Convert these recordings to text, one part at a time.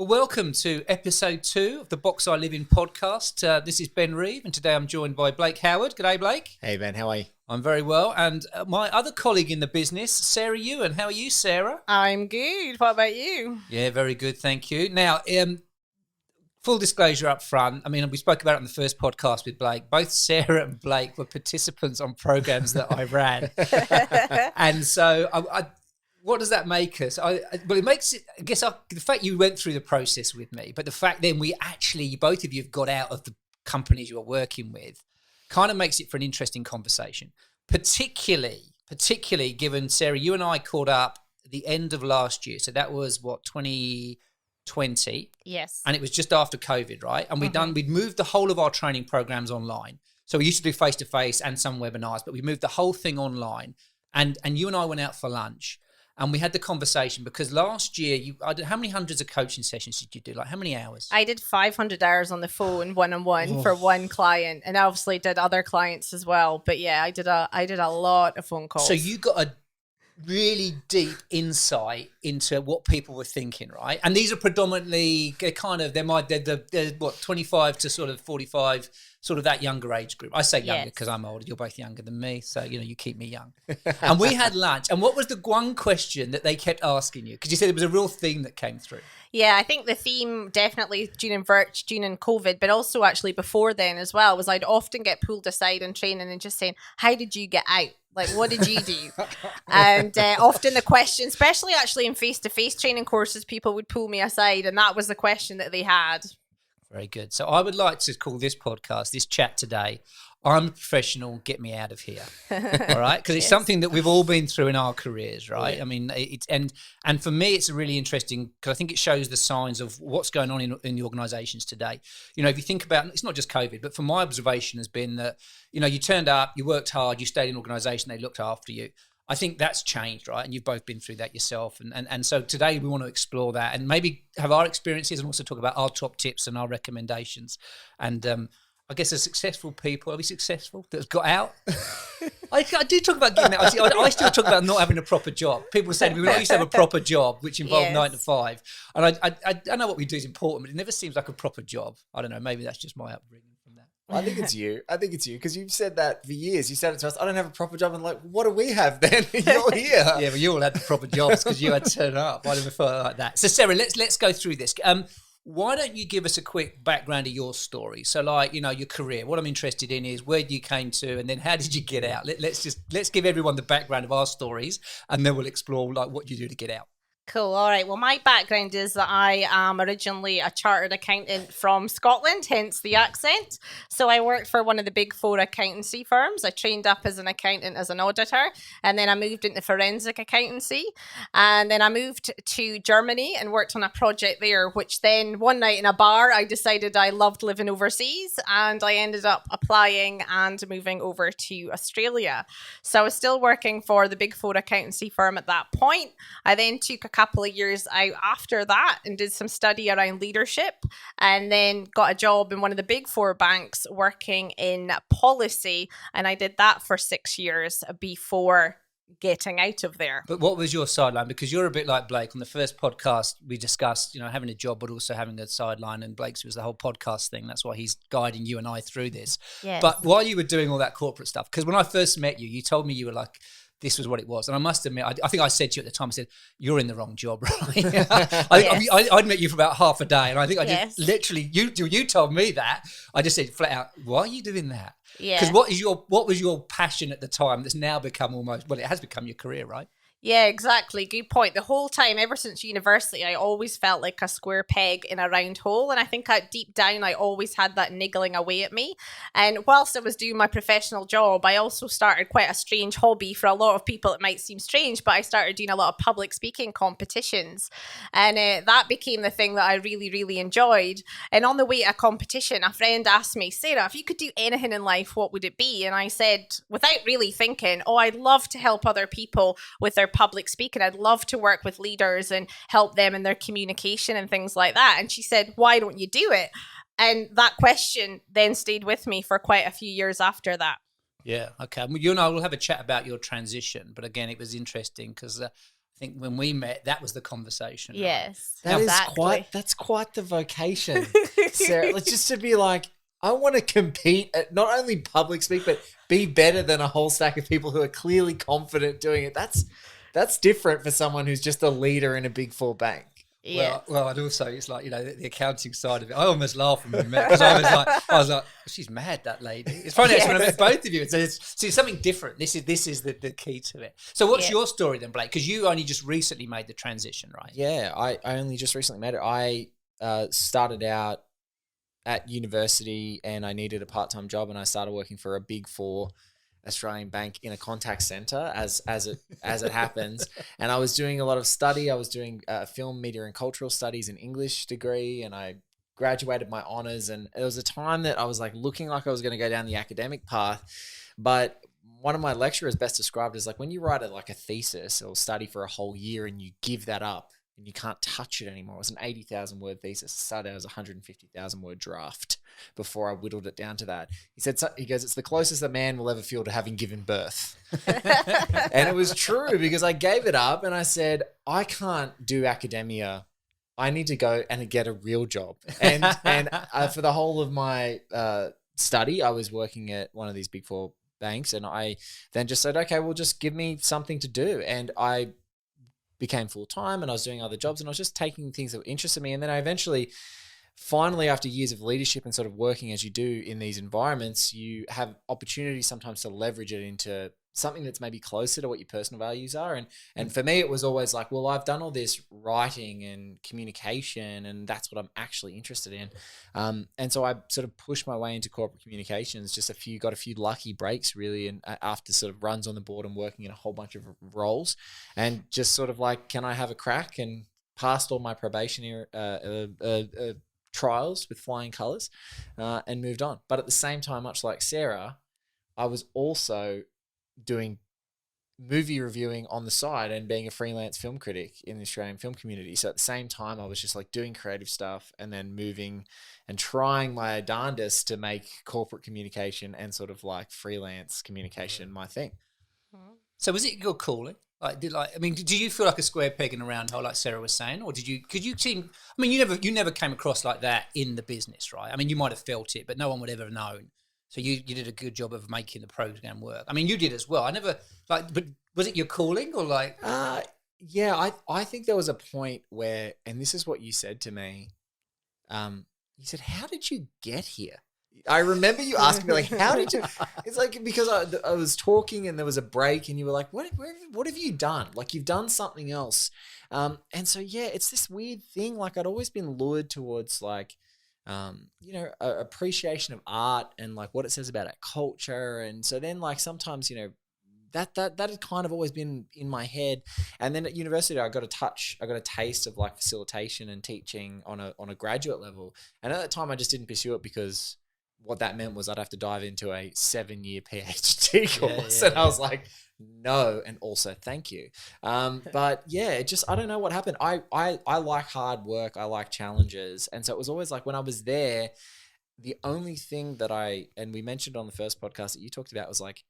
Well, welcome to episode 2 of the Box I Live In podcast. This is Ben Reeve, and today I'm joined by Blake Howard. G'day, Blake. Hey, Ben. How are you? I'm very well. And my other colleague in the business, Sarah Ewen. How are you, Sarah? I'm good. What about you? Yeah, very good. Thank you. Now, full disclosure up front. I mean, we spoke about it on the first podcast with Blake. Both Sarah and Blake were participants on programs that I ran. And so what does that make us? Well, it makes it, I guess, the fact you went through the process with me, but the fact then both of you have got out of the companies you're working with, kind of makes it for an interesting conversation, particularly given, Sarah, you and I caught up at the end of last year. So that was, 2020? Yes. And it was just after COVID, right? And we'd moved the whole of our training programs online. So we used to do face-to-face and some webinars, but we moved the whole thing online. And you and I went out for lunch. And we had the conversation because last year, how many hundreds of coaching sessions did you do? Like how many hours? I did 500 hours on the phone, one-on-one for one client, and I obviously did other clients as well. But yeah, I did a lot of phone calls. So you got a really deep insight into what people were thinking, right? And these are predominantly they're 25 to sort of 45, sort of that younger age group. I say younger because I'm older. You're both younger than me, so you keep me young. And we had lunch. And what was the one question that they kept asking you? Because you said it was a real theme that came through. Yeah, I think the theme definitely during COVID, but also actually before then as well, was I'd often get pulled aside in training and just saying, "How did you get out? Like, what did you do?" And often the question, especially actually in face-to-face training courses, people would pull me aside, and that was the question that they had. Very good. So I would like to call this chat today, I'm a professional, get me out of here. All right? Because it's something that we've all been through in our careers, right? Yeah. I mean, and for me, it's really interesting because I think it shows the signs of what's going on in the organizations today. If you think about, it's not just COVID, but from my observation has been that, you turned up, you worked hard, you stayed in an organization, they looked after you. I think that's changed, right? And you've both been through that yourself. And so today we want to explore that and maybe have our experiences and also talk about our top tips and our recommendations. And I guess as successful people, are we successful that have got out? I do talk about getting out. I still talk about not having a proper job. People say to me, I used to have a proper job, which involved 9 to 5. And I know what we do is important, but it never seems like a proper job. I don't know. Maybe that's just my upbringing from that. I think it's you because you've said that for years. You said it to us, I don't have a proper job. And like, what do we have then? You're here. Yeah, but you all had the proper jobs because you had to turn up. I never felt like that. So Sarah, let's go through this. Why don't you give us a quick background of your story? So your career. What I'm interested in is where you came to and then how did you get out? Let's give everyone the background of our stories and then we'll explore what you do to get out. Cool. All right. Well, my background is that I am originally a chartered accountant from Scotland, hence the accent. So I worked for one of the big 4 accountancy firms. I trained up as an accountant, as an auditor, and then I moved into forensic accountancy. And then I moved to Germany and worked on a project there, which then one night in a bar, I decided I loved living overseas and I ended up applying and moving over to Australia. So I was still working for the big 4 accountancy firm at that point. I then took a couple of years out after that and did some study around leadership and then got a job in one of the big 4 banks working in policy, and I did that for 6 years before getting out of there. But what was your sideline? Because you're a bit like Blake. On the first podcast we discussed having a job but also having a sideline, and Blake's was the whole podcast thing. That's why he's guiding you and I through this. Yes. But while you were doing all that corporate stuff, because when I first met you, you told me you were like, this was what it was. And I must admit, I think I said to you at the time, I said, you're in the wrong job, right? I'd met you for about half a day. And I think I just literally, you told me that. I just said flat out, why are you doing that? Yeah. Because what was your passion at the time that's now become it has become your career, right? Yeah, exactly. Good point. The whole time, ever since university, I always felt like a square peg in a round hole. And I think deep down, I always had that niggling away at me. And whilst I was doing my professional job, I also started quite a strange hobby. For a lot of people, it might seem strange, but I started doing a lot of public speaking competitions. And that became the thing that I really, really enjoyed. And on the way to a competition, a friend asked me, Sarah, if you could do anything in life, what would it be? And I said, without really thinking, I'd love to help other people with their public speaking. I'd love to work with leaders and help them in their communication and things like that. And she said, why don't you do it? And that question then stayed with me for quite a few years after that. Yeah. Okay. Well, you and I will have a chat about your transition. But again, it was interesting because I think when we met, that was the conversation. Right? Yes. That's quite the vocation, Sarah. Let's just to be like, I want to compete at not only public speak, but be better than a whole stack of people who are clearly confident doing it. That's different for someone who's just a leader in a Big Four bank. Yeah. Well, I'd also, it's like, the accounting side of it. I almost laughed when we met because I was like, she's mad, that lady. It's funny actually when I met both of you. It's something different. This is the key to it. So what's your story then, Blake? Because you only just recently made the transition, right? Yeah, I only just recently made it. I started out at university and I needed a part-time job, and I started working for a Big Four Australian bank in a contact center as it happens. And I was doing a lot of study. I was doing film, media and cultural studies and English degree, and I graduated my honors. And it was a time that I was like looking like I was going to go down the academic path. But one of my lecturers best described as like when you write a thesis or study for a whole year and you give that up and you can't touch it anymore. It was an 80,000 word thesis. It started out as a 150,000 word draft before I whittled it down to that. He goes, it's the closest a man will ever feel to having given birth. And it was true because I gave it up and I said, I can't do academia. I need to go and get a real job. And for the whole of my study, I was working at one of these Big Four banks, and I then just said, okay, well, just give me something to do. And I became full-time and I was doing other jobs and I was just taking things that interested me. And then I eventually, finally, after years of leadership and sort of working as you do in these environments, you have opportunities sometimes to leverage it into something that's maybe closer to what your personal values are. And for me, it was always like, well, I've done all this writing and communication and that's what I'm actually interested in. And so I sort of pushed my way into corporate communications, got a few lucky breaks really. And after sort of runs on the board and working in a whole bunch of roles and just sort of like, can I have a crack, and passed all my probationary trials with flying colors and moved on. But at the same time, much like Sarah, I was also doing movie reviewing on the side and being a freelance film critic in the Australian film community. So at the same time, I was just like doing creative stuff and then moving and trying my darndest to make corporate communication and sort of like freelance communication my thing. So was it your calling? Did you feel like a square peg in a round hole, like Sarah was saying, or could you seem? I mean, you never came across like that in the business, right? I mean, you might have felt it, but no one would ever have known. So you did a good job of making the program work. I mean, you did as well. I never but was it your calling or like? Yeah, I think there was a point where, and this is what you said to me. You said, "How did you get here?" I remember you asking me like, "How did you?" It's like because I was talking and there was a break, and you were like, "What have you done? Like you've done something else." And so yeah, it's this weird thing. Like I'd always been lured towards like. Appreciation of art and like what it says about our culture. And so then like sometimes, that had kind of always been in my head. And then at university, I got a taste of like facilitation and teaching on a graduate level. And at that time I just didn't pursue it because what that meant was I'd have to dive into a 7-year PhD course. And I was like, no, and also thank you. But yeah, I don't know what happened. I like hard work. I like challenges. And so it was always like when I was there, the only thing that and we mentioned on the first podcast that you talked about was like,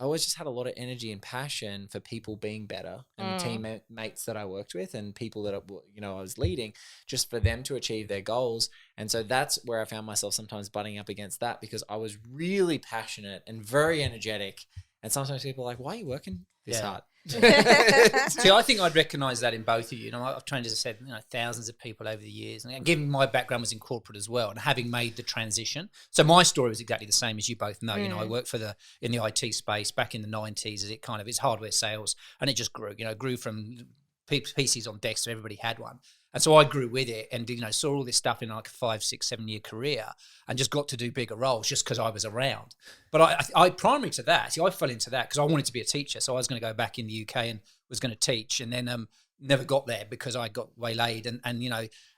I always just had a lot of energy and passion for people being better and the teammates that I worked with and people that, I was leading, just for them to achieve their goals. And so that's where I found myself sometimes butting up against that because I was really passionate and very energetic. And sometimes people are like, why are you working this hard? See, I think I'd recognise that in both of you. I've trained, as I said, thousands of people over the years. And given my background was in corporate as well, and having made the transition, so my story was exactly the same as you both know. I worked in the IT space back in the 90s as it's hardware sales, and it just grew. Grew from PCs on desks, so everybody had one. And so I grew with it and, saw all this stuff in like a 5, 6, 7 year career and just got to do bigger roles just because I was around. But I primary to that, I fell into that because I wanted to be a teacher. So I was going to go back in the UK and was going to teach, and then never got there because I got waylaid.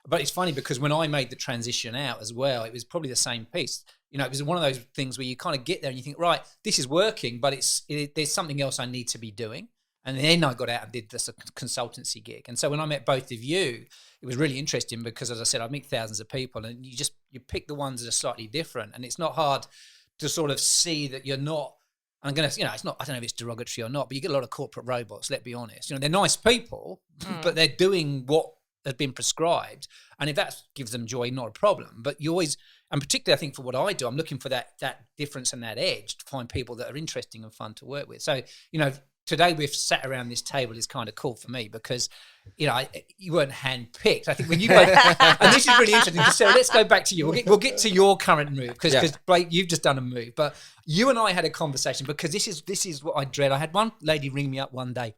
But it's funny because when I made the transition out as well, it was probably the same piece. It was one of those things where you kind of get there and you think, right, this is working, but there's something else I need to be doing. And then I got out and did this consultancy gig. And so when I met both of you, it was really interesting because, as I said, I meet thousands of people and you pick the ones that are slightly different. And it's not hard to sort of see that you're not I'm going to, it's not, I don't know if it's derogatory or not, but you get a lot of corporate robots, let's be honest. They're nice people, but they're doing what has been prescribed. And if that gives them joy, not a problem. But you always, and particularly I think for what I do, I'm looking for that difference and that edge to find people that are interesting and fun to work with. So, today we've sat around this table is kind of cool for me because, you weren't handpicked. I think when you both, and this is really interesting. So let's go back to you. We'll get to your current move because Blake, you've just done a move. But you and I had a conversation because this is what I dread. I had one lady ring me up one day,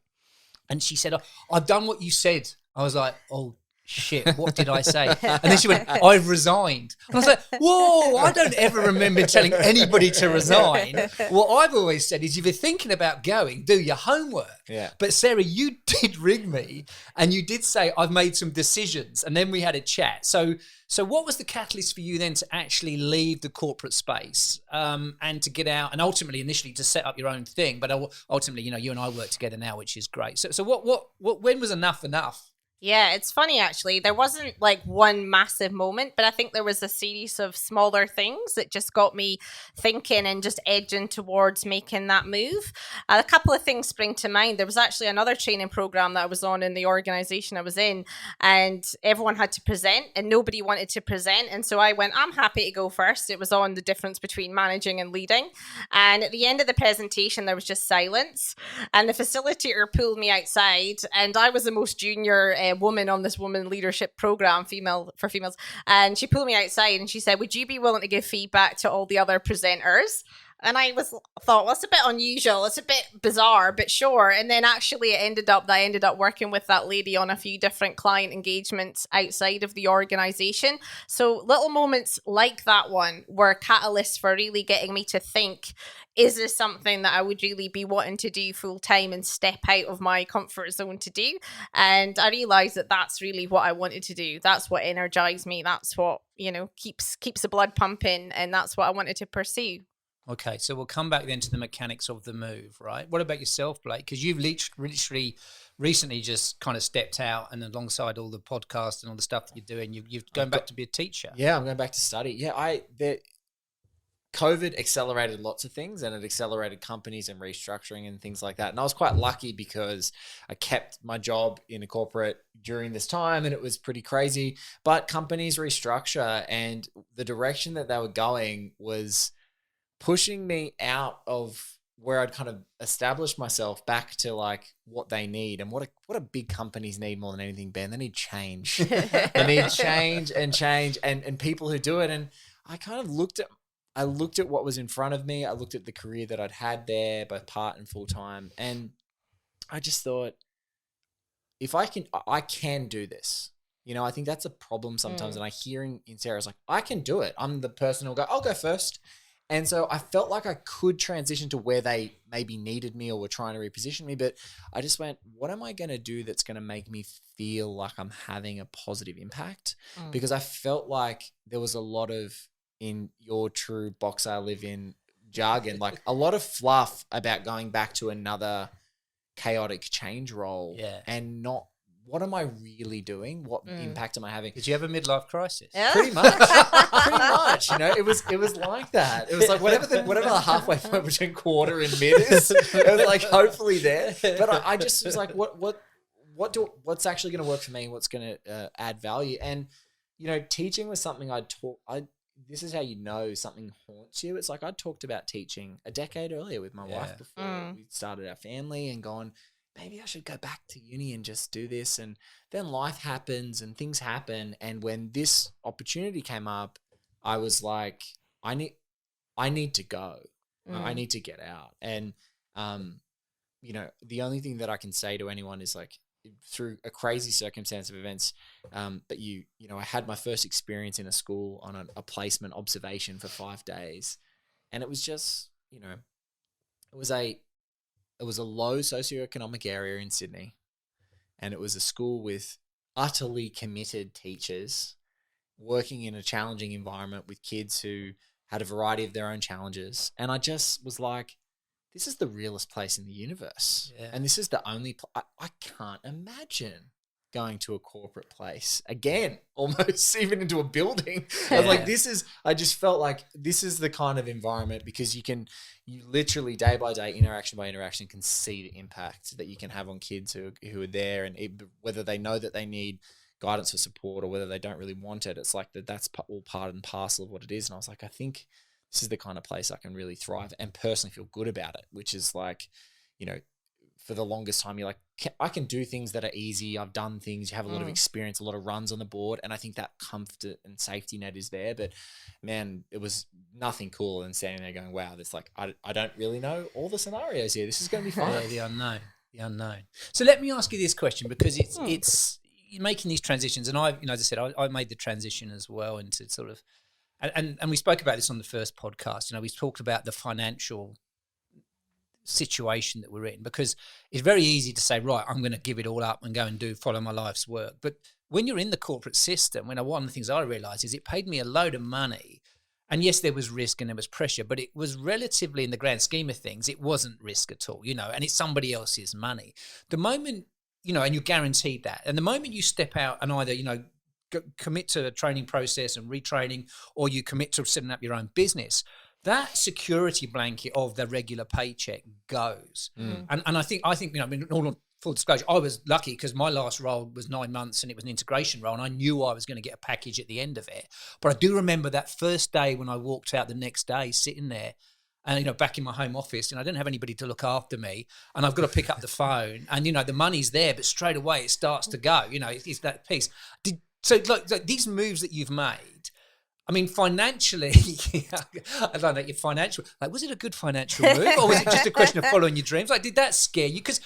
and she said, "I've done what you said." I was like, "Oh." Shit, what did I say? And then she went, I've resigned. And I was like, whoa, I don't ever remember telling anybody to resign. What I've always said is if you're thinking about going, do your homework. Yeah. But Sarah, you did ring me and you did say, I've made some decisions. And then we had a chat. So what was the catalyst for you then to actually leave the corporate space and to get out and ultimately initially to set up your own thing? But ultimately, you and I work together now, which is great. So when was enough? Yeah, it's funny actually. There wasn't like one massive moment, but I think there was a series of smaller things that just got me thinking and just edging towards making that move. A couple of things spring to mind. There was actually another training program that I was on in the organization I was in, and everyone had to present and nobody wanted to present. And so I went, I'm happy to go first. It was on the difference between managing and leading. And at the end of the presentation, there was just silence. And the facilitator pulled me outside, and I was the most junior woman on this woman leadership program, female for females, and she pulled me outside and she said, would you be willing to give feedback to all the other presenters? And I thought, well, it's a bit unusual, it's a bit bizarre, but sure. And then actually it ended up that I ended up working with that lady on a few different client engagements outside of the organization. So little moments like that one were catalysts for really getting me to think, is this something that I would really be wanting to do full time and step out of my comfort zone to do? And I realized that that's really what I wanted to do. That's what energized me. That's what, keeps the blood pumping. And that's what I wanted to pursue. Okay, so we'll come back then to the mechanics of the move, right? What about yourself, Blake? Because you've literally recently just kind of stepped out and alongside all the podcasts and all the stuff that you're doing, you've gone back to be a teacher. Yeah, I'm going back to study. Yeah, COVID accelerated lots of things and it accelerated companies and restructuring and things like that. And I was quite lucky because I kept my job in a corporate during this time and it was pretty crazy. But companies restructure and the direction that they were going was pushing me out of where I'd kind of established myself back to like what they need and what a big companies need more than anything, Ben. They need change. They need change and people who do it. And I kind of looked at what was in front of me. I looked at the career that I'd had there, both part and full time. And I just thought, if I can do this. I think that's a problem sometimes. And I hear in Sarah's like, I can do it. I'm the person who'll go, I'll go first. And so I felt like I could transition to where they maybe needed me or were trying to reposition me. But I just went, what am I going to do that's going to make me feel like I'm having a positive impact? Because I felt like there was a lot of, in your true box I live in jargon, like a lot of fluff about going back to another chaotic change role and not, what am I really doing? What impact am I having? Did you have a midlife crisis? Yeah. Pretty much. It was like that. It was like whatever the halfway point between quarter and mid is, it was like hopefully there. But I just was like, what's actually going to work for me? What's going to add value? And, teaching was something this is how something haunts you. It's like I'd talked about teaching a decade earlier with my wife before we started our family and gone, maybe I should go back to uni and just do this. And then life happens and things happen. And when this opportunity came up, I was like, I need to go. I need to get out. And, the only thing that I can say to anyone is like, through a crazy circumstance of events, but I had my first experience in a school on a placement observation for 5 days. And it was just, it was a low socioeconomic area in Sydney, and it was a school with utterly committed teachers working in a challenging environment with kids who had a variety of their own challenges. And I just was like, this is the realest place in the universe. Yeah. And this is the only I can't imagine going to a corporate place again, almost even into a building. I was like, I just felt like this is the kind of environment, because you literally day by day, interaction by interaction, can see the impact that you can have on kids who are there, and whether they know that they need guidance or support or whether they don't really want it. It's like that's all part and parcel of what it is. And I was like, I think this is the kind of place I can really thrive and personally feel good about it, which is like, for the longest time, you're like, I can do things that are easy. I've done things. You have a lot of experience, a lot of runs on the board. And I think that comfort and safety net is there. But man, it was nothing cooler than standing there going, wow, this I don't really know all the scenarios here. This is going to be fun. Yeah, the unknown. So let me ask you this question, because it's you're making these transitions. And as I said, I made the transition as well into sort of, and we spoke about this on the first podcast. We talked about the financial situation that we're in, because it's very easy to say, right, I'm going to give it all up and go and follow my life's work. But when you're in the corporate system, one of the things I realized is it paid me a load of money, and yes, there was risk and there was pressure, but it was relatively, in the grand scheme of things, it wasn't risk at all, and it's somebody else's money. The moment, and you're guaranteed that, and the moment you step out and either, commit to a training process and retraining, or you commit to setting up your own business, that security blanket of the regular paycheck goes. And I think all full disclosure, I was lucky because my last role was 9 months and it was an integration role, and I knew I was going to get a package at the end of it. But I do remember that first day when I walked out the next day, sitting there and, back in my home office, and I didn't have anybody to look after me, and I've got to pick up the phone, and, the money's there, but straight away it starts to go, it's that piece. So these moves that you've made, financially, I don't know, your financial, was it a good financial move, or was it just a question of following your dreams? Did that scare you? Because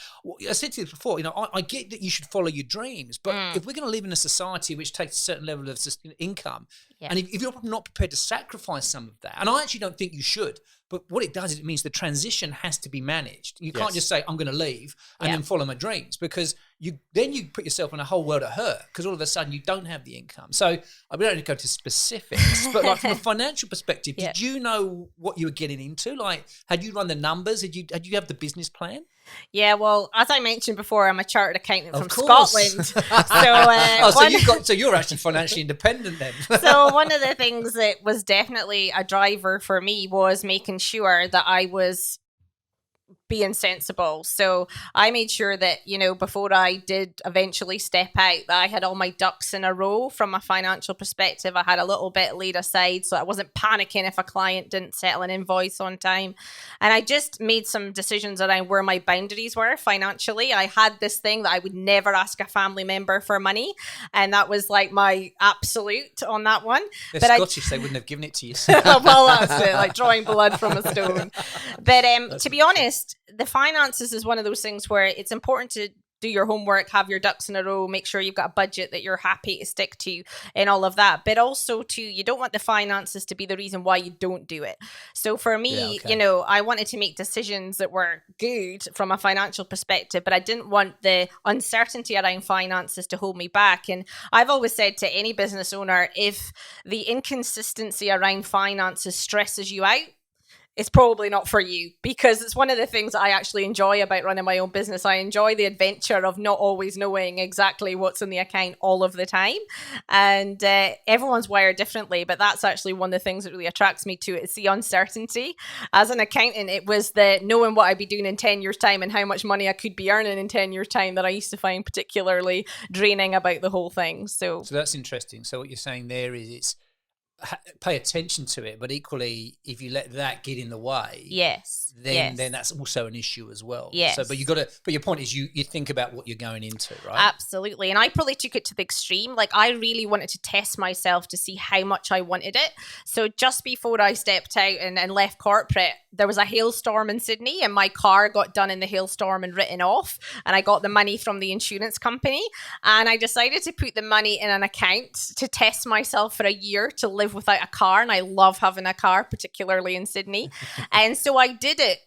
I said to you before, I get that you should follow your dreams, but if we're going to live in a society which takes a certain level of income, and if you're not prepared to sacrifice some of that, and I actually don't think you should, but what it does is it means the transition has to be managed. You can't just say, I'm going to leave and then follow my dreams, because you put yourself in a whole world of hurt, because all of a sudden you don't have the income. So we don't need to go to specifics, but from a financial perspective, did you know what you were getting into? Had you run the numbers? Had you have the business plan? Yeah, well, as I mentioned before, I'm a chartered accountant from Scotland. So you're actually financially independent then. So one of the things that was definitely a driver for me was making sure that I was being sensible. So I made sure that, before I did eventually step out, that I had all my ducks in a row from a financial perspective. I had a little bit laid aside so I wasn't panicking if a client didn't settle an invoice on time. And I just made some decisions around where my boundaries were financially. I had this thing that I would never ask a family member for money. And that was my absolute on that one. They're Scottish, they wouldn't have given it to you. Well, that's it, drawing blood from a stone. But to be honest, the finances is one of those things where it's important to do your homework, have your ducks in a row, make sure you've got a budget that you're happy to stick to and all of that. But also too, you don't want the finances to be the reason why you don't do it. So for me, I wanted to make decisions that were good from a financial perspective, but I didn't want the uncertainty around finances to hold me back. And I've always said to any business owner, if the inconsistency around finances stresses you out, it's probably not for you, because it's one of the things I actually enjoy about running my own business. I enjoy the adventure of not always knowing exactly what's in the account all of the time. And everyone's wired differently, but that's actually one of the things that really attracts me to it. It's the uncertainty. As an accountant, it was the knowing what I'd be doing in 10 years' time and how much money I could be earning in 10 years' time that I used to find particularly draining about the whole thing. So that's interesting. So what you're saying there is pay attention to it, but equally, if you let that get in the way, then that's also an issue as well. Yes. So, but your point is you think about what you're going into, right? Absolutely. And I probably took it to the extreme. I really wanted to test myself to see how much I wanted it. So just before I stepped out and left corporate, there was a hailstorm in Sydney, and my car got done in the hailstorm and written off, and I got the money from the insurance company, and I decided to put the money in an account to test myself for a year to live without a car. And I love having a car, particularly in Sydney. And so I did it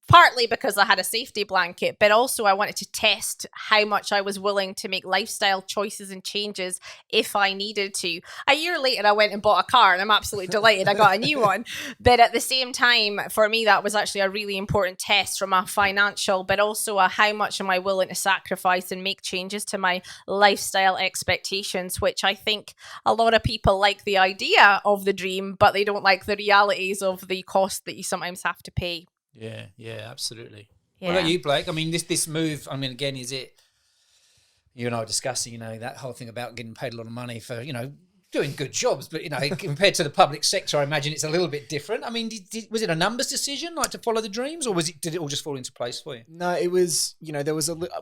partly because I had a safety blanket, but also I wanted to test how much I was willing to make lifestyle choices and changes if I needed to. A year later, I went and bought a car, and I'm absolutely delighted I got a new one. But at the same time, for me, that was actually a really important test from a financial, but also a how much am I willing to sacrifice and make changes to my lifestyle expectations, which I think a lot of people like the idea of the dream, but they don't like the realities of the cost that you sometimes have to pay. Yeah, absolutely. Yeah. What about you, Blake? I mean, this move, I mean, again, is it, you and I were discussing, that whole thing about getting paid a lot of money for, doing good jobs, but, compared to the public sector, I imagine it's a little bit different. I mean, was it a numbers decision, like to follow the dreams, or did it all just fall into place for you? No, it was,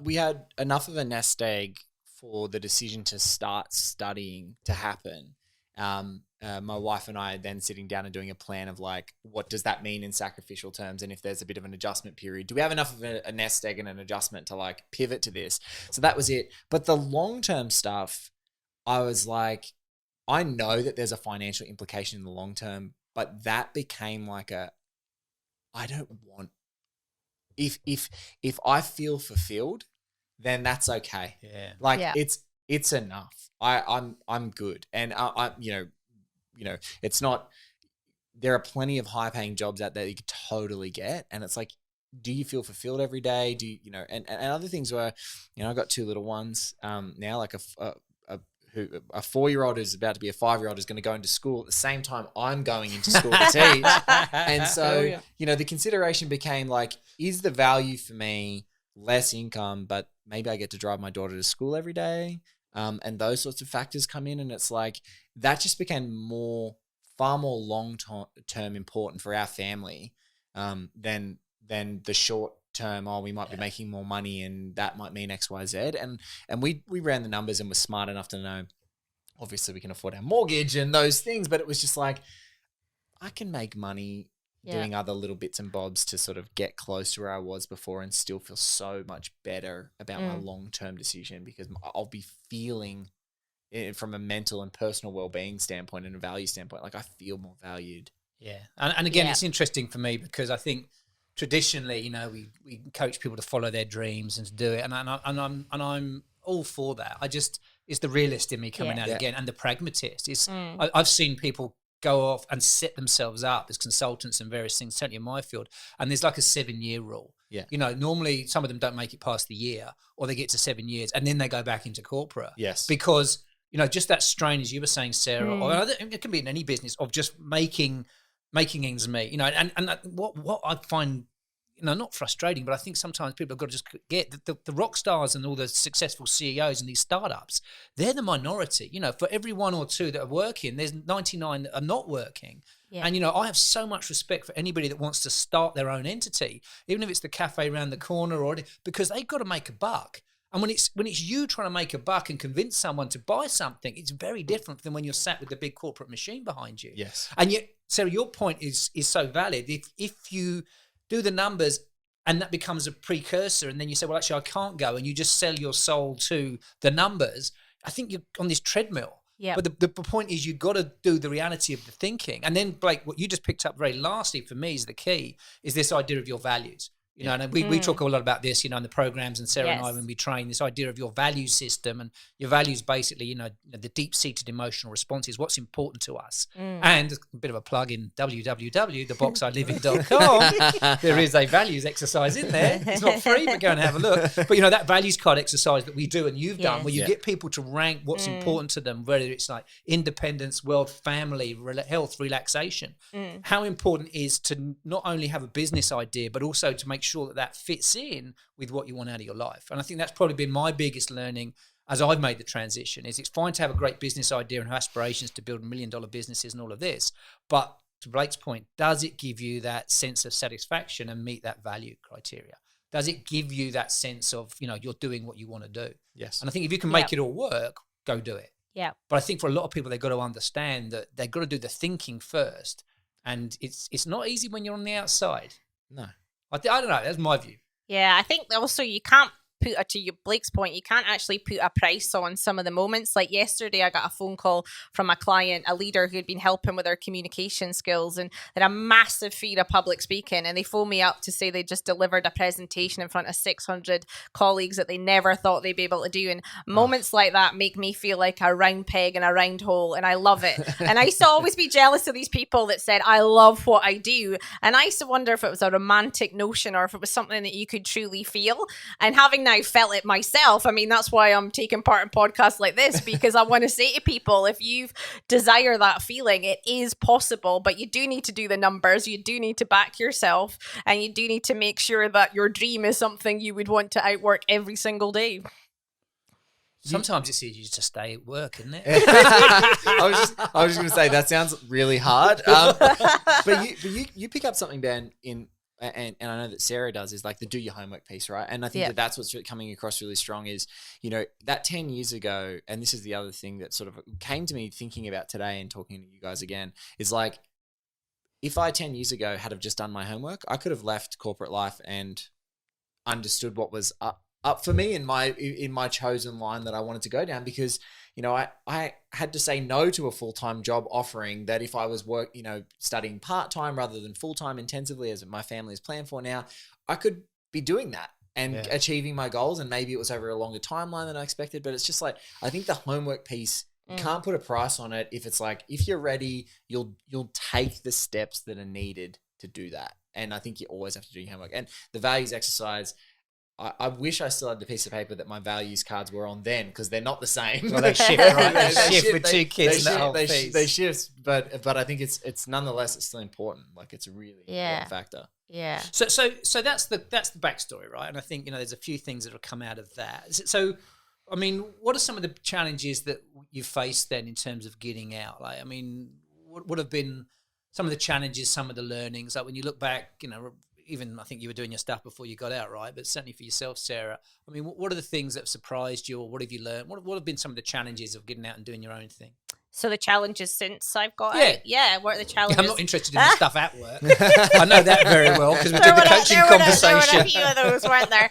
we had enough of a nest egg for the decision to start studying to happen. My wife and I are then sitting down and doing a plan of like, what does that mean in sacrificial terms? And if there's a bit of an adjustment period, do we have enough of a nest egg and an adjustment to like pivot to this? So that was it. But the long-term stuff, I was like, I know that there's a financial implication in the long term, but that became like I don't want, if I feel fulfilled, then that's okay. Yeah. Like it's enough. I'm good. And I it's not, there are plenty of high paying jobs out there that you could totally get. And it's like, do you feel fulfilled every day? Do you, and other things were, I've got two little ones now, like a 4-year-old who's about to be a 5-year-old is going to go into school at the same time I'm going into school to teach. And so, the consideration became like, is the value for me less income, but maybe I get to drive my daughter to school every day? And those sorts of factors come in, and it's like that just became far more long-term important for our family than the short term. Oh, we might be making more money, and that might mean X, Y, Z. And we ran the numbers and were smart enough to know. Obviously, we can afford our mortgage and those things, but it was just like I can make money doing other little bits and bobs to sort of get close to where I was before and still feel so much better about my long-term decision, because I'll be feeling it from a mental and personal well-being standpoint and a value standpoint. Like I feel more valued. Yeah. And again, it's interesting for me because I think traditionally, we coach people to follow their dreams and to do it. And I'm all for that. It's the realist in me coming out again, and the pragmatist. I've seen people go off and set themselves up as consultants and various things, certainly in my field. And there's like a 7-year rule. Yeah. Normally some of them don't make it past the year, or they get to 7 years and then they go back into corporate. Yes. Because, just that strain, as you were saying, Sarah, or it can be in any business, of just making ends meet, and what I find, not frustrating, but I think sometimes people have got to just get the rock stars and all the successful CEOs and these startups, they're the minority. For every 1 or 2 that are working, there's 99 that are not working. Yeah. And, I have so much respect for anybody that wants to start their own entity, even if it's the cafe around the corner, because they've got to make a buck. And when it's you trying to make a buck and convince someone to buy something, it's very different than when you're sat with the big corporate machine behind you. Yes. And yet, Sarah, your point is so valid. If you do the numbers and that becomes a precursor, and then you say, well, actually, I can't go, and you just sell your soul to the numbers, I think you're on this treadmill. Yeah. But the point is you've got to do the reality of the thinking. And then, Blake, what you just picked up very lastly for me is the key, is this idea of your values. And we talk a lot about this, in the programs, and Sarah and I, when we train, this idea of your value system, and your values basically, the deep-seated emotional responses, what's important to us. And a bit of a plug in www.theboxiliveit.com. There is a values exercise in there. It's not free, but go and have a look. But, that values card exercise that we do and you've done, where you get people to rank what's important to them, whether it's like independence, wealth, family, health, relaxation. How important it is to not only have a business idea, but also to make sure that fits in with what you want out of your life. And I think that's probably been my biggest learning as I've made the transition, is it's fine to have a great business idea and have aspirations to build $1 million businesses and all of this, but to Blake's point, does it give you that sense of satisfaction and meet that value criteria? Does it give you that sense of, you're doing what you want to do? Yes. And I think if you can make it all work, go do it. Yeah. But I think for a lot of people, they've got to understand that they've got to do the thinking first, and it's not easy when you're on the outside. No. I don't know. That's my view. Yeah, I think also you can't Blake's point, you can't actually put a price on some of the moments. Like yesterday, I got a phone call from a client, a leader who had been helping with their communication skills, and they're a massive fear of public speaking. And they phoned me up to say they just delivered a presentation in front of 600 colleagues that they never thought they'd be able to do. And moments like that make me feel like a round peg in a round hole, and I love it. And I used to always be jealous of these people that said, I love what I do. And I used to wonder if it was a romantic notion or if it was something that you could truly feel. And having now felt it myself, I mean, that's why I'm taking part in podcasts like this, because I want to say to people, if you desire that feeling, it is possible, but you do need to do the numbers, you do need to back yourself, and you do need to make sure that your dream is something you would want to outwork every single day. Sometimes it's easier to stay at work, isn't it? I was just going to say that sounds really hard. But you pick up something, Ben, and I know that Sarah does, is like the do your homework piece, right? And I think that's what's coming across really strong is, that 10 years ago, and this is the other thing that sort of came to me thinking about today and talking to you guys again, is like, if I 10 years ago had have just done my homework, I could have left corporate life and understood what was up for me in my chosen line that I wanted to go down, because I had to say no to a full-time job offering that if I was studying part-time rather than full-time intensively as my family is planned for now, I could be doing that and achieving my goals, and maybe it was over a longer timeline than I expected. But it's just like, I think the homework piece, you can't put a price on it. If it's like, if you're ready, you'll take the steps that are needed to do that. And I think you always have to do your homework. And the values exercise, I wish I still had the piece of paper that my values cards were on then, because they're not the same. Well, they shift, right? They shift with two kids. They shift, but I think it's nonetheless, it's still important. Like, it's a really important factor. Yeah. So that's the backstory, right? And I think there's a few things that have come out of that. So, I mean, what are some of the challenges that you faced then in terms of getting out? Like, I mean, what would have been some of the challenges, some of the learnings? Like when you look back, even I think you were doing your stuff before you got out, right? But certainly for yourself, Sarah, I mean, what are the things that have surprised you, or what have you learned? What have been some of the challenges of getting out and doing your own thing? So the challenges since I've got out? Yeah, what are the challenges? I'm not interested in the stuff at work. I know that very well because we did the coaching conversation. There were a few of those, weren't there?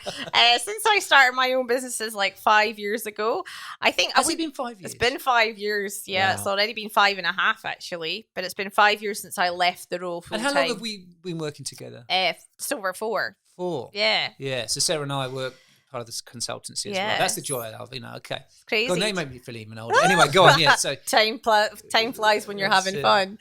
Since I started my own businesses like 5 years ago, I think... Has it been 5 years? It's been 5 years, yeah. Wow. It's already been 5.5 actually, but it's been 5 years since I left the role full-time. And how long have we been working together? It's over 4. 4? Yeah. Yeah, so Sarah and I work part of this consultancy as well. That's the joy of okay. It's crazy. God, now you make me feel even older. Anyway, go on. Yeah, so time flies when you're having fun.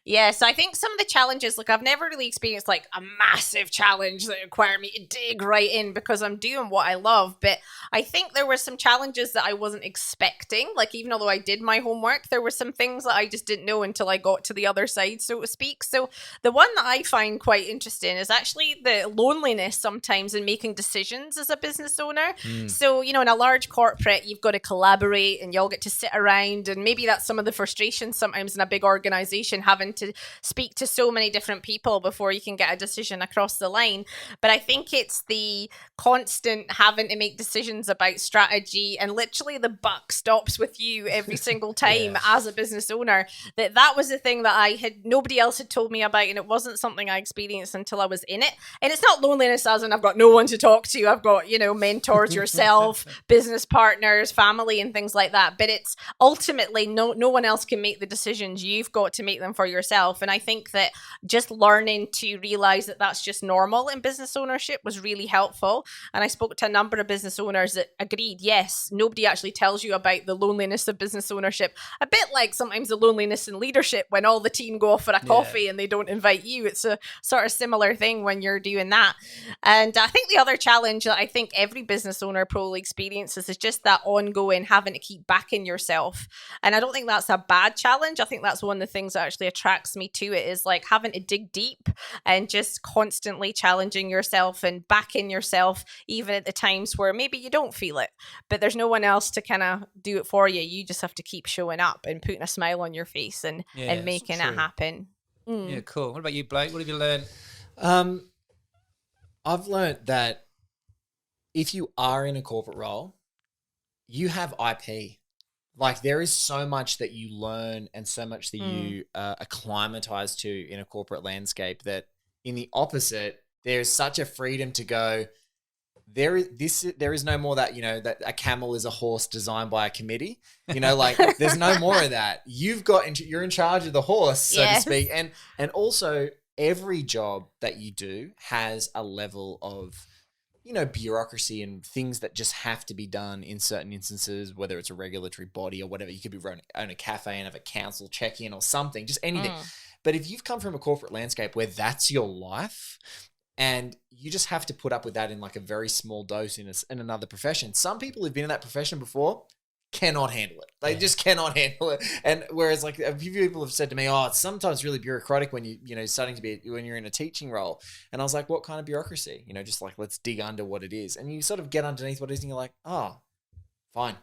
Yeah, so I think some of the challenges, look, I've never really experienced like a massive challenge that required me to dig right in because I'm doing what I love. But I think there were some challenges that I wasn't expecting. Like, even although I did my homework, there were some things that I just didn't know until I got to the other side, so to speak. So the one that I find quite interesting is actually the loneliness sometimes in making decisions as a business owner. So, in a large corporate, you've got to collaborate and you all get to sit around, and maybe that's some of the frustration sometimes in a big organization, having to speak to so many different people before you can get a decision across the line. But I think it's the constant having to make decisions about strategy, and literally the buck stops with you every single time as a business owner. That was the thing that nobody else had told me about, and it wasn't something I experienced until I was in it. And it's not loneliness as in I've got no one to talk to, I've got mentors yourself, business partners, family, and things like that. But it's ultimately no one else can make the decisions. You've got to make them for yourself. And I think that just learning to realize that that's just normal in business ownership was really helpful. And I spoke to a number of business owners that agreed, yes, nobody actually tells you about the loneliness of business ownership. A bit like sometimes the loneliness in leadership when all the team go off for a coffee and they don't invite you. It's a sort of similar thing when you're doing that. And I think the other challenge that I think every business owner probably experiences is just that ongoing having to keep backing yourself. And I don't think that's a bad challenge. I think that's one of the things that actually attracts me to it, is like having to dig deep and just constantly challenging yourself and backing yourself, even at the times where maybe you don't feel it, but there's no one else to kind of do it for you. You just have to keep showing up and putting a smile on your face and making it happen. Yeah, cool. What about you, Blake? What have you learned? I've learned that if you are in a corporate role, you have IP. Like, there is so much that you learn and so much that you acclimatize to in a corporate landscape, that in the opposite, there's such a freedom to go, there is no more that, that a camel is a horse designed by a committee. Like there's no more of that. You're in charge of the horse, so to speak. And also every job that you do has a level of, bureaucracy and things that just have to be done in certain instances, whether it's a regulatory body or whatever. You could own a cafe and have a council check in or something, just anything. But if you've come from a corporate landscape where that's your life, and you just have to put up with that in like a very small dose in another profession. Some people who've been in that profession before cannot handle it. They just cannot handle it. And whereas like a few people have said to me, it's sometimes really bureaucratic when when you're in a teaching role. And I was like, what kind of bureaucracy? Just like, let's dig under what it is. And you sort of get underneath what it is and you're like, fine.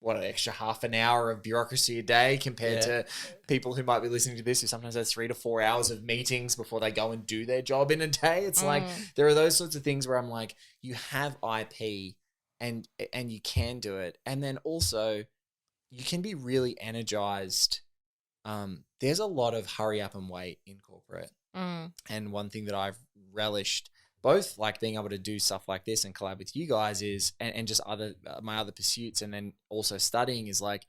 What, an extra half an hour of bureaucracy a day compared to people who might be listening to this who sometimes have 3 to 4 hours of meetings before they go and do their job in a day. It's like, there are those sorts of things where I'm like, you have IP and you can do it. And then also you can be really energized. There's a lot of hurry up and wait in corporate. And one thing that I've relished, both like being able to do stuff like this and collab with you guys is, and just my other pursuits, and then also studying, is like,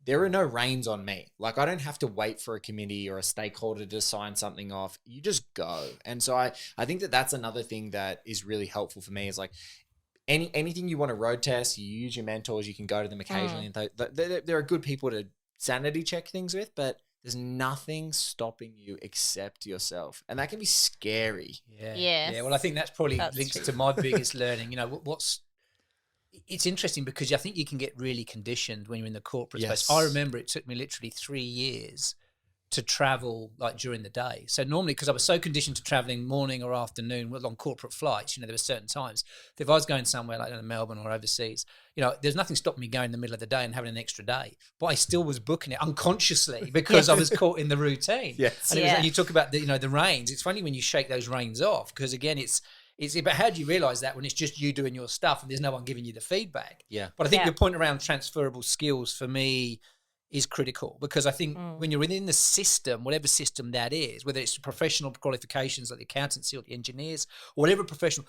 there are no reins on me. Like I don't have to wait for a committee or a stakeholder to sign something off. You just go. And so I think that that's another thing that is really helpful for me, is like anything you want to road test, you use your mentors, you can go to them occasionally. And there are good people to sanity check things with, but there's nothing stopping you except yourself. And that can be scary. Yeah. Well, I think that's probably links to my biggest learning. It's interesting because I think you can get really conditioned when you're in the corporate space. I remember it took me literally 3 years to travel like during the day. So normally, because I was so conditioned to traveling morning or afternoon on corporate flights, there were certain times. If I was going somewhere like in Melbourne or overseas, there's nothing stopping me going in the middle of the day and having an extra day. But I still was booking it unconsciously because I was caught in the routine. Yes. And you talk about the reins. It's funny when you shake those reins off, because again, it's but how do you realize that when it's just you doing your stuff and there's no one giving you the feedback? Yeah. But I think your point around transferable skills for me is critical, because I think when you're within the system, whatever system that is, whether it's professional qualifications like the accountancy or the engineers or whatever professional,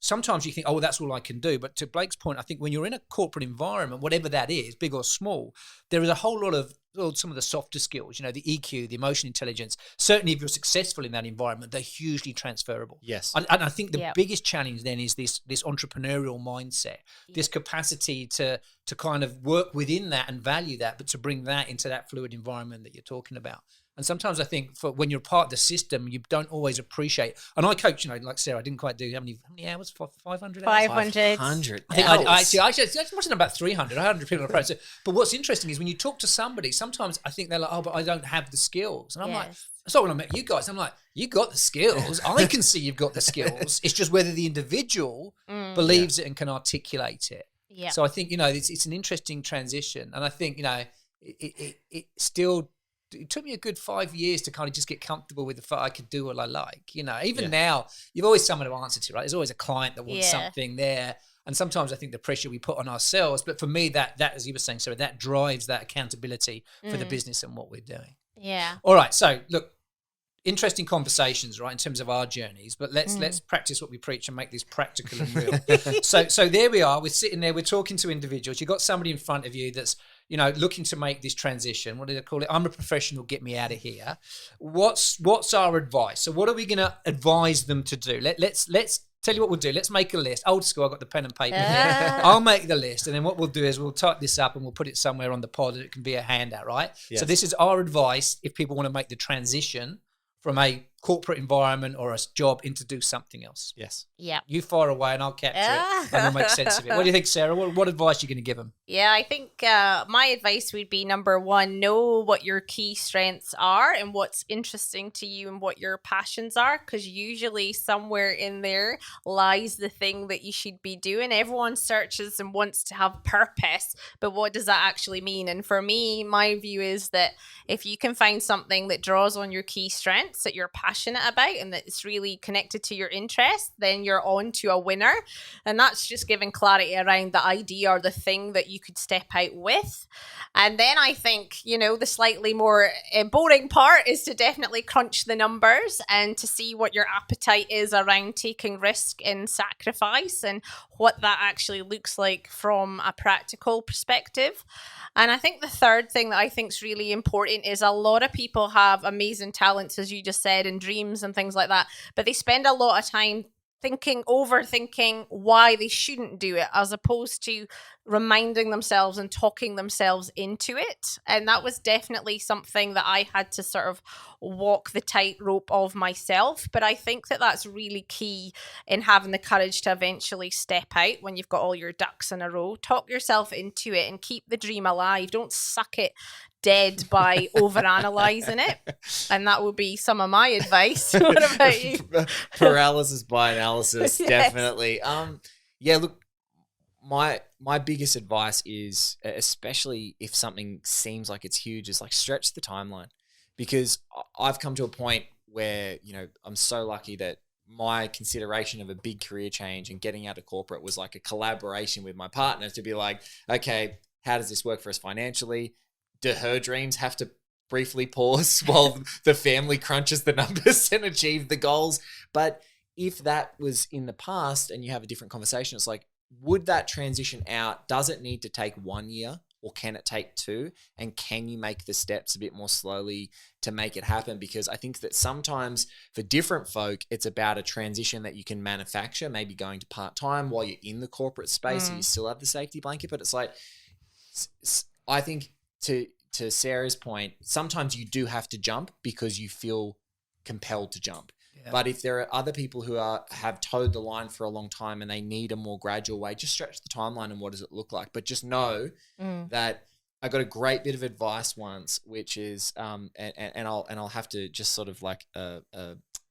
sometimes you think, that's all I can do. But to Blake's point, I think when you're in a corporate environment, whatever that is, big or small, there is a whole lot of some of the softer skills, the EQ, the emotional intelligence. Certainly, if you're successful in that environment, they're hugely transferable. Yes. And I think the biggest challenge then is this entrepreneurial mindset, this capacity to kind of work within that and value that, but to bring that into that fluid environment that you're talking about. And sometimes I think when you're part of the system, you don't always appreciate. And I coach, like Sarah, I didn't quite do how many hours? 500 hours? 500. 500. I think I must have done about 300. 100 people on the program. But what's interesting is when you talk to somebody, sometimes I think they're like, but I don't have the skills. And I'm like, so when I met you guys, I'm like, you got the skills. I can see you've got the skills. It's just whether the individual believes it and can articulate it. Yeah. So I think, it's an interesting transition. And I think, it still... It took me a good 5 years to kind of just get comfortable with the fact I could do what I like. Even now, you've always someone to answer to, right? There's always a client that wants something there. And sometimes I think the pressure we put on ourselves, but for me, that as you were saying, Sarah, that drives that accountability for the business and what we're doing. Yeah. All right. So look, interesting conversations, right, in terms of our journeys, but let's practice what we preach and make this practical and real. So there we are. We're sitting there. We're talking to individuals. You've got somebody in front of you that's, looking to make this transition. What do they call it? I'm a professional. Get me out of here. What's our advice? So what are we going to advise them to do? Let's tell you what we'll do. Let's make a list. Old school. I've got the pen and paper here. I'll make the list, and then what we'll do is we'll type this up and we'll put it somewhere on the pod. It can be a handout, right? Yes. So this is our advice if people want to make the transition from a corporate environment or a job into do something else. Yes. Yeah. You fire away and I'll capture it and we'll make sense of it. What do you think, Sarah? What advice are you going to give them? Yeah, I think my advice would be, number one, know what your key strengths are and what's interesting to you and what your passions are, because usually somewhere in there lies the thing that you should be doing. Everyone searches and wants to have purpose, but what does that actually mean? And for me, my view is that if you can find something that draws on your key strengths that you're passionate passionate about and that it's really connected to your interest, then you're on to a winner. And that's just giving clarity around the idea or the thing that you could step out with. And then I think, the slightly more boring part is to definitely crunch the numbers and to see what your appetite is around taking risk and sacrifice and what that actually looks like from a practical perspective. And I think the third thing that I think is really important is a lot of people have amazing talents, as you just said, and dreams and things like that, but they spend a lot of time overthinking why they shouldn't do it, as opposed to reminding themselves and talking themselves into it. And that was definitely something that I had to sort of walk the tightrope of myself. But I think that that's really key in having the courage to eventually step out when you've got all your ducks in a row. Talk yourself into it and keep the dream alive. Don't suck it dead by overanalyzing it. And that would be some of my advice. What about you? Paralysis by analysis, Yes. definitely. Look, my biggest advice is, especially if something seems like it's huge, is like stretch the timeline. Because I've come to a point where, I'm so lucky that my consideration of a big career change and getting out of corporate was like a collaboration with my partner to be like, okay, how does this work for us financially? Do her dreams have to briefly pause while the family crunches the numbers and achieve the goals? But if that was in the past and you have a different conversation, it's like, would that transition out? Does it need to take 1 year or can it take 2? And can you make the steps a bit more slowly to make it happen? Because I think that sometimes for different folk, it's about a transition that you can manufacture, maybe going to part-time while you're in the corporate space and you still have the safety blanket. But it's like, I think to Sarah's point, sometimes you do have to jump because you feel compelled to jump. Yeah. But if there are other people who have towed the line for a long time and they need a more gradual way, just stretch the timeline and what does it look like. But just know that I got a great bit of advice once, which is and I'll have to just sort of like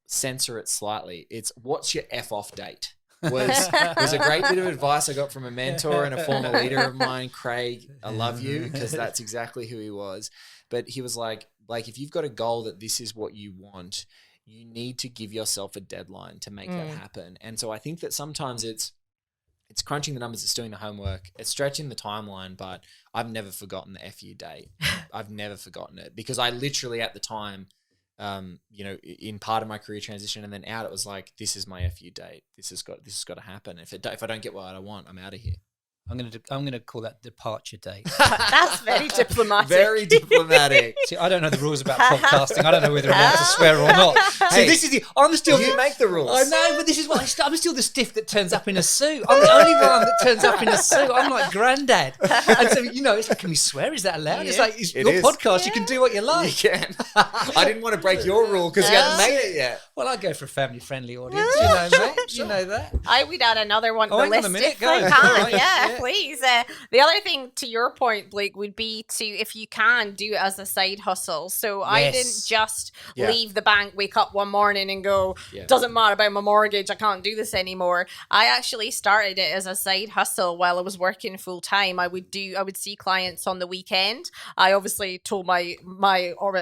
censor it slightly. It's what's your F off date? was a great bit of advice I got from a mentor and a former leader of mine, Craig. I love you, because that's exactly who he was. But he was like, if you've got a goal that this is what you want, you need to give yourself a deadline to make that happen. And so I think that sometimes it's crunching the numbers, it's doing the homework, it's stretching the timeline, but I've never forgotten the FU date. I've never forgotten it, because I literally at the time, in part of my career transition and then out, it was like, this is my FU date. This has got to happen. If I don't get what I want, I'm out of here. I'm gonna call that departure date. That's very diplomatic. Very diplomatic. See, I don't know the rules about podcasting. I don't know whether I'm allowed to swear or not. See, this is I'm still. You make the rules. I know, but this is what I'm still the stiff that turns up in a suit. I'm the only one that turns up in a suit. I'm like granddad. And so it's like, can we swear? Is that allowed? Yeah. It's like your podcast. You can do what you like. You can. I didn't want to break your rule because you hadn't made it yet. Well, I go for a family-friendly audience. You know, mate. Sure. You know that. I would add another one to the hang on list a minute. if Go. I can. Right. Yeah, please. The other thing, to your point, Blake, would be to, if you can, do it as a side hustle. So I didn't just leave the bank, wake up one morning and go, doesn't matter about my mortgage, I can't do this anymore. I actually started it as a side hustle while I was working full time. I would see clients on the weekend. I obviously told my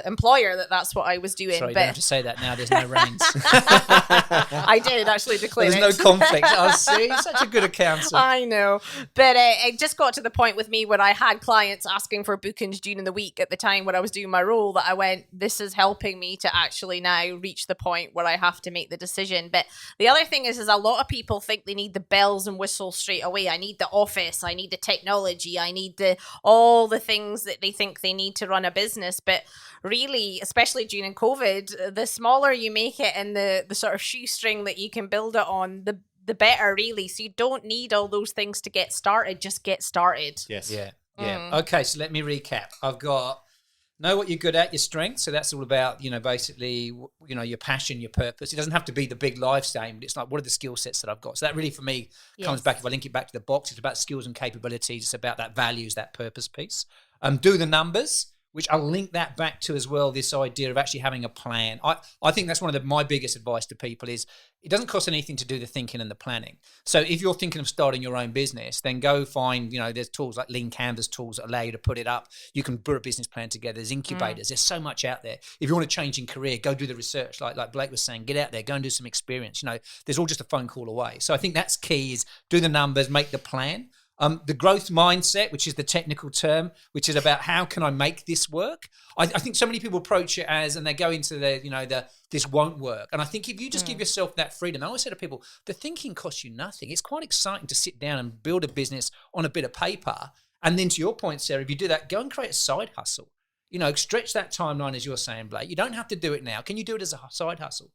employer that that's what I was doing. Sorry, you but don't have to say that now. There's no reins. I did actually declare There's no conflict. I see. Such a good accountant. I know. But it just got to the point with me where I had clients asking for bookings during the week at the time when I was doing my role, that I went, this is helping me to actually now reach the point where I have to make the decision. But the other thing is a lot of people think they need the bells and whistles straight away. I need the office, I need the technology, I need all the things that they think they need to run a business. But really, especially during COVID, the smaller you make it and the sort of shoestring that you can build it on, the better, really. So you don't need all those things to get started. Just get started. Yes. Yeah. Okay, so let me recap. I've got know what you're good at, your strengths. So that's all about, basically, your passion, your purpose. It doesn't have to be the big life statement. It's like, what are the skill sets that I've got? So that really, for me, comes back, if I link it back to the box, it's about skills and capabilities. It's about that values, that purpose piece. Do the numbers, which I'll link that back to as well, this idea of actually having a plan. I think that's one of my biggest advice to people is it doesn't cost anything to do the thinking and the planning. So if you're thinking of starting your own business, then go find, there's tools like Lean Canvas tools that allow you to put it up. You can put a business plan together. There's incubators. There's so much out there. If you want to change in career, go do the research. Like Blake was saying, get out there, go and do some experience. There's all just a phone call away. So I think that's key, is do the numbers, make the plan. The growth mindset, which is the technical term, which is about how can I make this work? I think so many people approach it and they go into this won't work. And I think if you just give yourself that freedom, I always say to people, the thinking costs you nothing. It's quite exciting to sit down and build a business on a bit of paper. And then to your point, Sarah, if you do that, go and create a side hustle. Stretch that timeline, as you're saying, Blake. You don't have to do it now. Can you do it as a side hustle?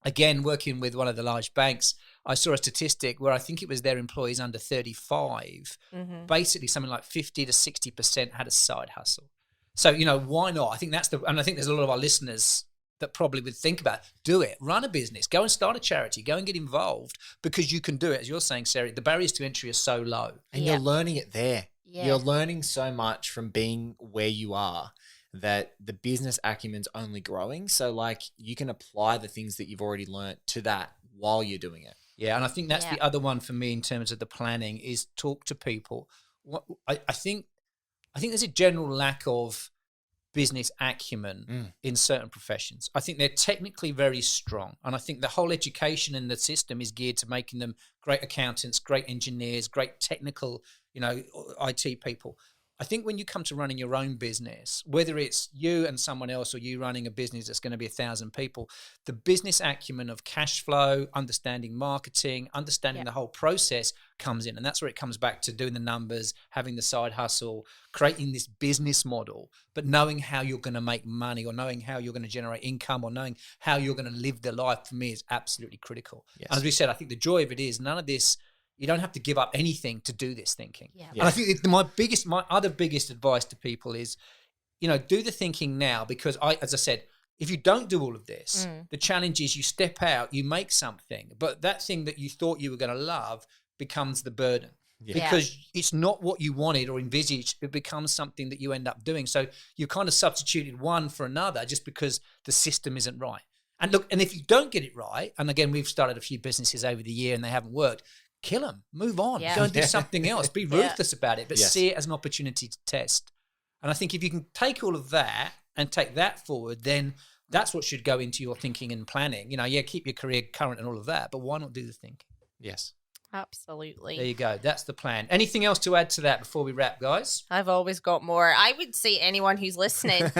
Again, working with one of the large banks, I saw a statistic where I think it was their employees under 35, basically something like 50 to 60% had a side hustle. So, why not? I think and I think there's a lot of our listeners that probably would think about, do it, run a business, go and start a charity, go and get involved, because you can do it. As you're saying, Sarah, the barriers to entry are so low. And you're learning it there. Yeah. You're learning so much from being where you are, that the business acumen's only growing. So you can apply the things that you've already learned to that while you're doing it. Yeah, and I think that's the other one for me in terms of the planning, is talk to people. I think there's a general lack of business acumen in certain professions. I think they're technically very strong, and I think the whole education in the system is geared to making them great accountants, great engineers, great technical, IT people. I think when you come to running your own business, whether it's you and someone else or you running a business that's going to be 1,000 people, the business acumen of cash flow, understanding marketing, understanding the whole process comes in. And that's where it comes back to doing the numbers, having the side hustle, creating this business model, but knowing how you're going to make money, or knowing how you're going to generate income, or knowing how you're going to live the life, for me, is absolutely critical. Yes. As we said, I think the joy of it is none of this, you don't have to give up anything to do this thinking. Yeah. And I think my other biggest advice to people is, do the thinking now, because as I said, if you don't do all of this, the challenge is you step out, you make something, but that thing that you thought you were going to love becomes the burden. Yeah. Because it's not what you wanted or envisaged. It becomes something that you end up doing. So you kind of substituted one for another just because the system isn't right. And look, and if you don't get it right, and again, we've started a few businesses over the year and they haven't worked, kill them, move on, go and do something else, be ruthless about it, but see it as an opportunity to test. And I think if you can take all of that and take that forward, then that's what should go into your thinking and planning. Keep your career current and all of that, but why not do the thinking? Yes. Absolutely. There you go. That's the plan. Anything else to add to that before we wrap, guys? I've always got more. I would say anyone who's listening,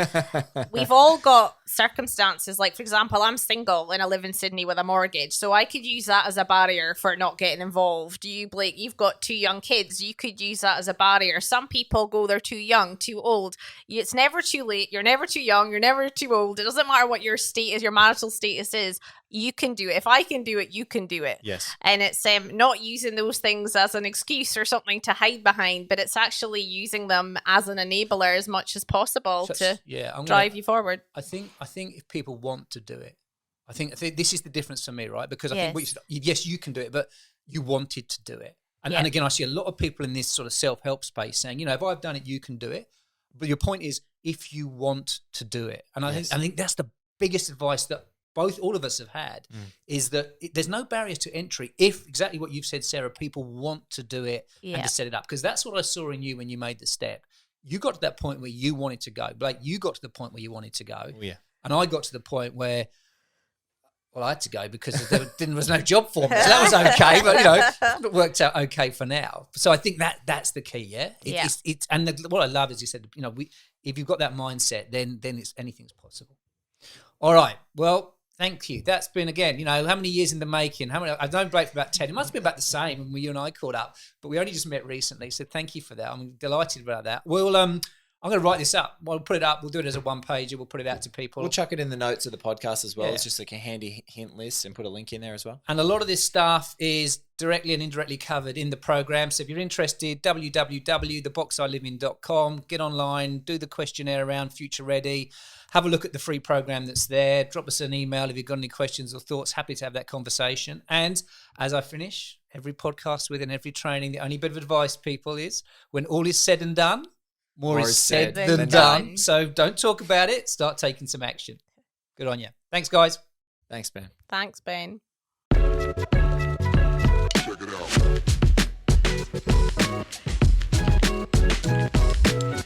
we've all got circumstances. Like, for example, I'm single and I live in Sydney with a mortgage. So I could use that as a barrier for not getting involved. You, Blake, you've got 2 young kids. You could use that as a barrier. Some people go, they're too young, too old. It's never too late. You're never too young. You're never too old. It doesn't matter what your status, your marital status is. You can do it. If I can do it, you can do it. Yes. And it's not using those things as an excuse or something to hide behind, but it's actually using them as an enabler as much as possible to drive you forward. I think if people want to do it, I think this is the difference for me, right? Because I think what you said, yes, you can do it, but you wanted to do it. And again, I see a lot of people in this sort of self-help space saying, if I've done it, you can do it. But your point is, if you want to do it. And I think that's the biggest advice that all of us have had, is that there's no barriers to entry if, exactly what you've said, Sarah, people want to do it and to set it up. Because that's what I saw in you when you made the step. You got to that point where you wanted to go. Blake, you got to the point where you wanted to go. Yeah. And I got to the point where, I had to go because there was no job for me. So that was okay, but it worked out okay for now. So I think that's the key, what I love is you said, if you've got that mindset, then anything's possible. All right. Well, thank you. That's been, again, how many years in the making? I've known Blake for about 10. It must have been about the same when you and I caught up, but we only just met recently. So thank you for that. I'm delighted about that. Well, I'm going to write this up. We'll put it up. We'll do it as a one-pager. We'll put it out to people. We'll chuck it in the notes of the podcast as well. It's just like a handy hint list, and put a link in there as well. And a lot of this stuff is directly and indirectly covered in the program. So if you're interested, www.theboxilivin.com, get online, do the questionnaire around Future Ready. Have a look at the free program that's there. Drop us an email if you've got any questions or thoughts. Happy to have that conversation. And as I finish every podcast with and every training, the only bit of advice, people, is when all is said and done, more is said than done. So don't talk about it. Start taking some action. Good on you. Thanks, guys. Thanks, Ben. Thanks, Ben. Check it out.